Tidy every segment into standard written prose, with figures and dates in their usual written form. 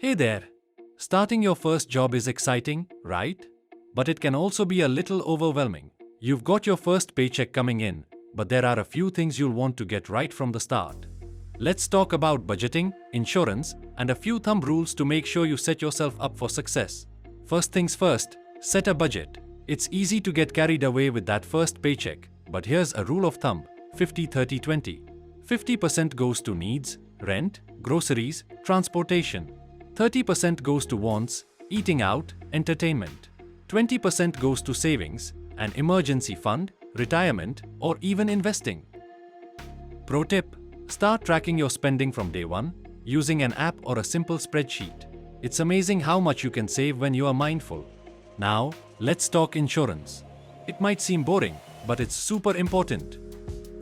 Hey there! Starting your first job is exciting, right? But it can also be a little overwhelming. You've got your first paycheck coming in, but there are a few things you'll want to get right from the start. Let's talk about budgeting, insurance, and a few thumb rules to make sure you set yourself up for success. First things first, set a budget. It's easy to get carried away with that first paycheck, but here's a rule of thumb: 50-30-20. 50% goes to needs, rent, groceries, transportation. 30% goes to wants, eating out, entertainment. 20% goes to savings, an emergency fund, retirement, or even investing. Pro tip: start tracking your spending from day one, using an app or a simple spreadsheet. It's amazing how much you can save when you are mindful. Now, let's talk insurance. It might seem boring, but it's super important.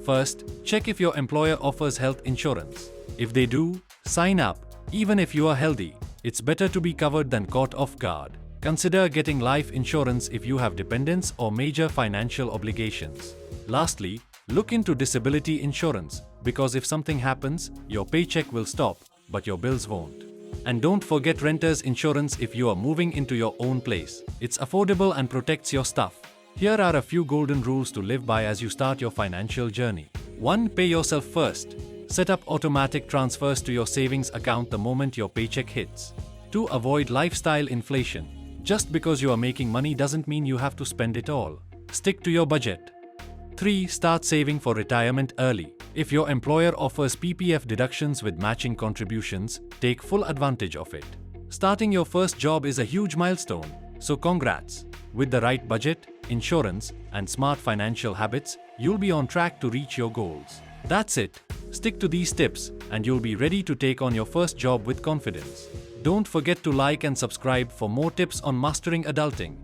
First, check if your employer offers health insurance. If they do, sign up. Even if you are healthy, it's better to be covered than caught off guard. Consider getting life insurance if you have dependents or major financial obligations. Lastly, look into disability insurance, because if something happens, your paycheck will stop, but your bills won't. And don't forget renter's insurance if you are moving into your own place. It's affordable and protects your stuff. Here are a few golden rules to live by as you start your financial journey. 1. Pay yourself first. Set up automatic transfers to your savings account the moment your paycheck hits. 2. Avoid lifestyle inflation. Just because you are making money doesn't mean you have to spend it all. Stick to your budget. 3. Start saving for retirement early. If your employer offers PPF deductions with matching contributions, take full advantage of it. Starting your first job is a huge milestone, so congrats! With the right budget, insurance, and smart financial habits, you'll be on track to reach your goals. That's it. Stick to these tips, and you'll be ready to take on your first job with confidence. Don't forget to like and subscribe for more tips on mastering adulting.